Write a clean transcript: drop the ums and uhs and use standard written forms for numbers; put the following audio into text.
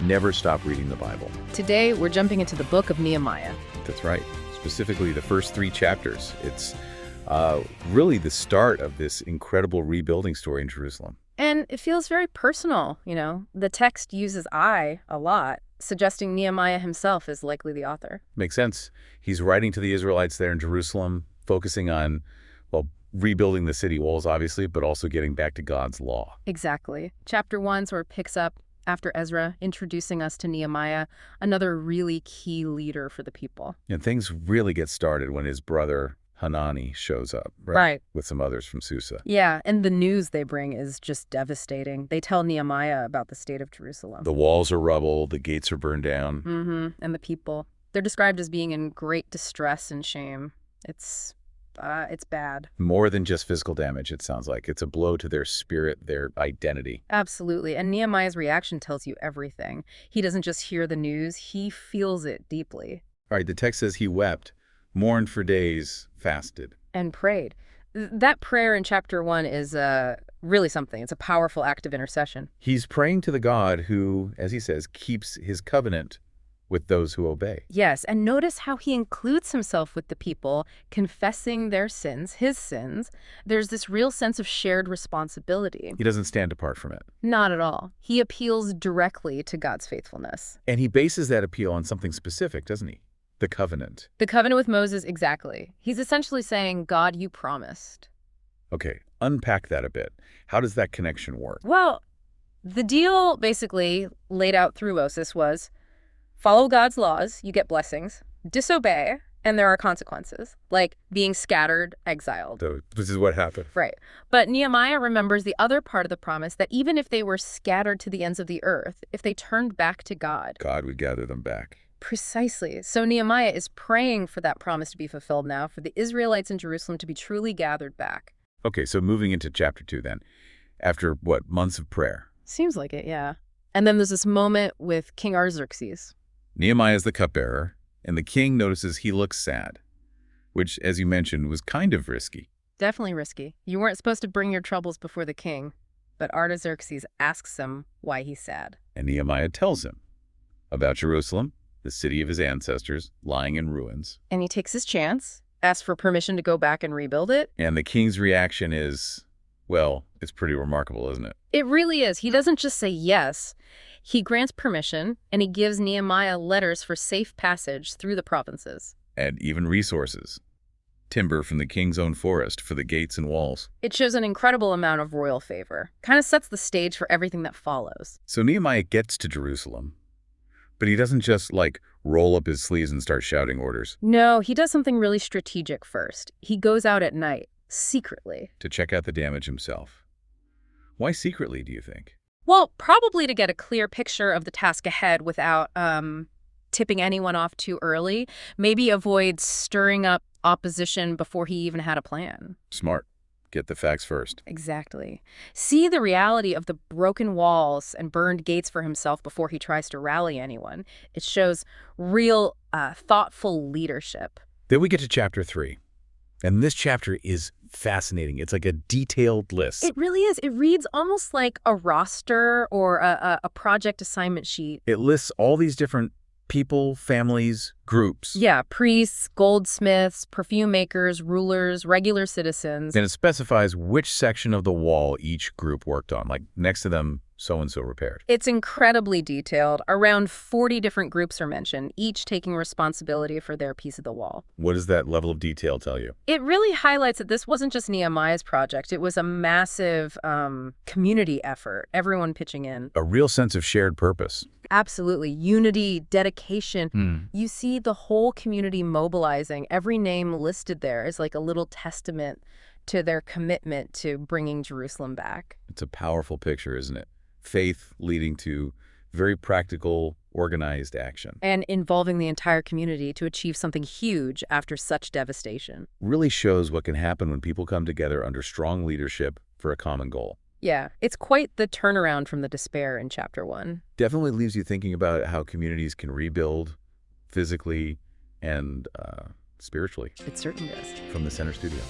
never stop reading the Bible. Today, we're jumping into the book of Nehemiah. That's right. Specifically, the first 3 chapters. It's really the start of this incredible rebuilding story in Jerusalem. And it feels very personal, you know. The text uses I a lot, suggesting Nehemiah himself is likely the author. Makes sense. He's writing to the Israelites there in Jerusalem, focusing on, well, rebuilding the city walls, obviously, but also getting back to God's law. Exactly. Chapter 1 sort of picks up after Ezra, introducing us to Nehemiah, another really key leader for the people. And things really get started when his brother Hanani shows up, Right. with some others from Susa. Yeah, and the news they bring is just devastating. They tell Nehemiah about the state of Jerusalem. The walls are rubble, the gates are burned down. And the people. They're described as being in great distress and shame. It's bad. More than just physical damage, it sounds like. It's a blow to their spirit, their identity. Absolutely. And Nehemiah's reaction tells you everything. He doesn't just hear the news, he feels it deeply. All right, the text says he wept, mourned for days, fasted. And prayed. That prayer in chapter 1 is really something. It's a powerful act of intercession. He's praying to the God who, as he says, keeps his covenant with those who obey. Yes, and notice how he includes himself with the people, confessing their sins, his sins. There's this real sense of shared responsibility. He doesn't stand apart from it. Not at all. He appeals directly to God's faithfulness. And he bases that appeal on something specific, doesn't he? The covenant. The covenant with Moses, exactly. He's essentially saying, God, you promised. Okay, unpack that a bit. How does that connection work? Well, the deal basically laid out through Moses was, follow God's laws, you get blessings. Disobey, and there are consequences, like being scattered, exiled. So this is what happened. Right. But Nehemiah remembers the other part of the promise, that even if they were scattered to the ends of the earth, if they turned back to God, God would gather them back. Precisely. So Nehemiah is praying for that promise to be fulfilled now, for the Israelites in Jerusalem to be truly gathered back. Okay, so moving into chapter 2 then. After, what, months of prayer? Seems like it, yeah. And then there's this moment with King Artaxerxes. Nehemiah is the cupbearer, and the king notices he looks sad, which, as you mentioned, was kind of risky. Definitely risky. You weren't supposed to bring your troubles before the king, but Artaxerxes asks him why he's sad. And Nehemiah tells him about Jerusalem, the city of his ancestors, lying in ruins. And he takes his chance, asks for permission to go back and rebuild it. And the king's reaction is, well, it's pretty remarkable, isn't it? It really is. He doesn't just say yes. He grants permission, and he gives Nehemiah letters for safe passage through the provinces. And even resources. Timber from the king's own forest for the gates and walls. It shows an incredible amount of royal favor. Kind of sets the stage for everything that follows. So Nehemiah gets to Jerusalem, but he doesn't just, roll up his sleeves and start shouting orders. No, he does something really strategic first. He goes out at night, secretly. To check out the damage himself. Why secretly, do you think? Well, probably to get a clear picture of the task ahead without tipping anyone off too early. Maybe avoid stirring up opposition before he even had a plan. Smart. Get the facts first. Exactly. See the reality of the broken walls and burned gates for himself before he tries to rally anyone. It shows real, thoughtful leadership. Then we get to chapter 3. And this chapter is fascinating. It's like a detailed list. It really is. It reads almost like a roster or a project assignment sheet. It lists all these different people, families, groups. Yeah, priests, goldsmiths, perfume makers, rulers, regular citizens. And it specifies which section of the wall each group worked on. Like next to them, so-and-so repaired. It's incredibly detailed. Around 40 different groups are mentioned, each taking responsibility for their piece of the wall. What does that level of detail tell you? It really highlights that this wasn't just Nehemiah's project. It was a massive community effort, everyone pitching in. A real sense of shared purpose. Absolutely. Unity, dedication. You see the whole community mobilizing. Every name listed there is like a little testament to their commitment to bringing Jerusalem back. It's a powerful picture, isn't it? Faith leading to very practical, organized action. And involving the entire community to achieve something huge after such devastation. Really shows what can happen when people come together under strong leadership for a common goal. Yeah, it's quite the turnaround from the despair in chapter 1. Definitely leaves you thinking about how communities can rebuild physically and spiritually. It certainly does. From the Center Studio.